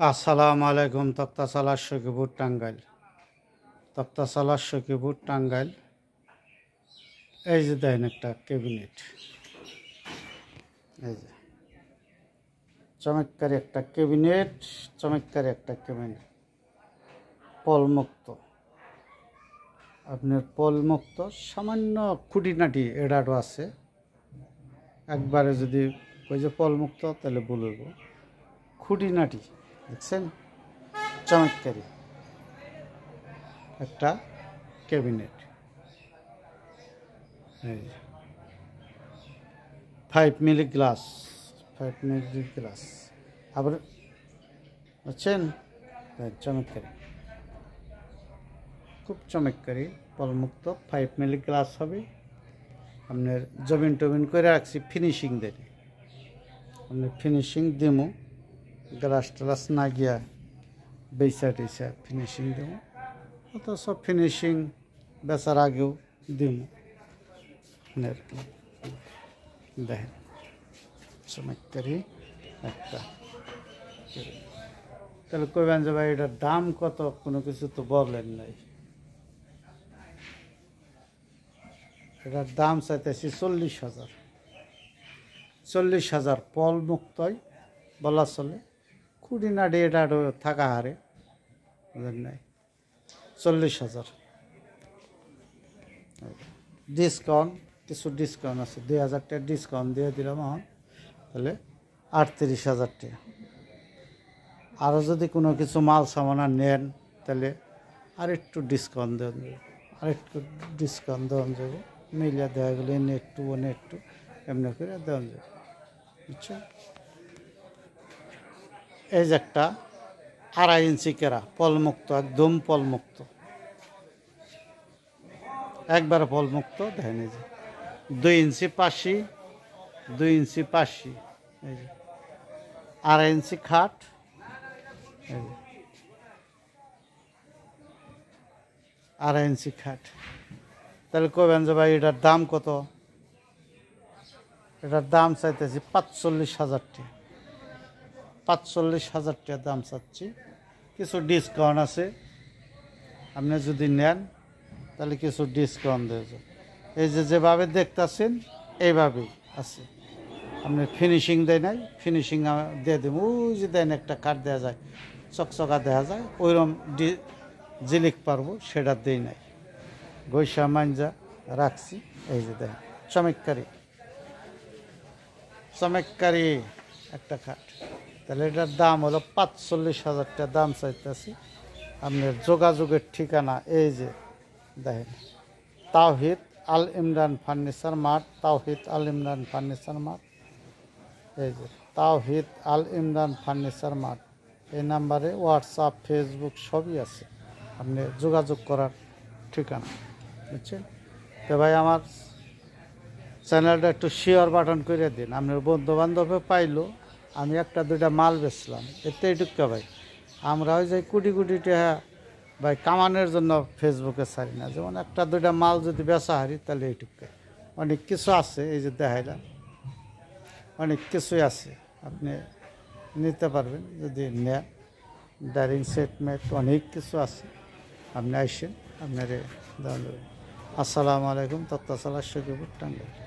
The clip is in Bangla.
আসসালামু আলাইকুম। তক্তাশালা সখীপুর টাঙ্গাইল। তক্তাশালা সখীপুর টাঙ্গাইল। এই যে দেখেন একটা ক্যাবিনেট, এই যে চমৎকারী একটা ক্যাবিনেট, চমৎকারী একটা ক্যাবিনেট, পলমুক্ত। আপনার পলমুক্ত, সামান্য খুঁটিনাটি এডারও আছে। একবারে যদি ওই যে পলমুক্ত তাহলে বলব খুঁটিনাটি দেখছেন, চমৎকারী একটা cabinet. 5 milli glass, 5 milli glass. আবার বুঝছেন, চমৎকারী, খুব চমৎকারী পলমুক্ত 5 মিলি গ্লাস হবে। আপনার জমিন টবিন করে রাখছি ফিনিশিং দেবে, আপনার ফিনিশিং দিমু, গ্লাস টালাস না গিয়া বেচা টেচা ফিনিশিং দেবো। অত সব ফিনিশিং বেচার আগেও দিমু। আপনার দেখেন চমৎকারী একটা। তাহলে কইবেন যে ভাই এটার দাম কত, কোনো কিছু তো বললেন নাই। এটার দাম চাইতেছি 40,000। 40,000 পল মুক্তই বলা চলে, খুঁটিনাটি এটা থাকা হারে বুঝলেন নাই। 40,000 ডিসকাউন্ট, কিছু ডিসকাউন্ট আছে, 2,000 টাকা ডিসকাউন্ট দিয়ে দিলাম এখন, তাহলে 38,000 টাকা। আরও যদি কোনো কিছু মাল সামানা নেন তাহলে আরেকটু ডিসকাউন্ট দেওয়া যাবে, আরেকটু ডিসকাউন্ট দেওয়া যাবে, মিলিয়ে দেওয়া গেলে এনে একটু ওনে একটু এমনি করে দেওয়া যাবে, বুঝছো। এই যে একটা 2.5 ইঞ্চি কেরা পলমুক্ত, একদম পলমুক্ত, একবারে পলমুক্ত। দেখেন এই যে 2 ইঞ্চি পাশি, 2 ইঞ্চি পাশি, এই যে 2.5 ইঞ্চি খাট, এই যে 2.5 ইঞ্চি খাট। তাহলে কবেন যে ভাই এটার দাম কত? এটার দাম চাইতেছি 45,000 টাকা। 45,000 টাকা দাম চাচ্ছি, কিছু ডিসকাউন্ট আছে, আপনি যদি নেন তাহলে কিছু ডিসকাউন্ট দেওয়া যায়। এই যে যেভাবে দেখতেছেন এইভাবেই আছে, আপনি ফিনিশিং দেয় নাই, ফিনিশিং দিয়ে দেব। ওই যে দেন একটা কাঠ দেওয়া যায়, চকচকা দেওয়া যায়, ওইরকম জিলিক পারবো সেটা দেই নাই, গৈসা মাঞ্জা রাখছি। এই যে দেন চমৎকারী, চমৎকারী একটা কাঠ। তাহলে এটার দাম হলো 45,000 টাকা দাম চাইতেছি। আপনার যোগাযোগের ঠিকানা এই যে দেখেন, তাওহিদ আল ইমরান ফার্নিচার মার্ট, তাওহিদ আল ইমরান ফার্নিচার মার্ট, এই যে তাওহিদ আল ইমরান ফার্নিচার মার্ট। এই নাম্বারে হোয়াটসঅ্যাপ, ফেসবুক সবই আছে, আপনি যোগাযোগ করার ঠিকানা, বুঝছেন। তো ভাই আমার চ্যানেলটা একটু শেয়ার বাটন করে দিন, আপনার বন্ধু বান্ধবে পাইলো আমি একটা দুইটা মাল বেচলাম, এতে এইটুকু ভাই। আমরা ওই যে কোটি কোটি টাকা ভাই কামানোর জন্য ফেসবুকে ছাড়ি না, যেমন একটা দুইটা মাল যদি বেচা হারি তাহলে এইটুকু। অনেক কিছু আছে, এই যে দেখাইলাম, অনেক কিছুই আছে, আপনি নিতে পারবেন যদি নেন। ডাইনিং সেট মেট অনেক কিছু আছে, আপনি আইসেন, আপনার দেওয়া যাবে। আসসালামু আলাইকুম। তক্তাশালা সখীপুর টাঙ্গাইল।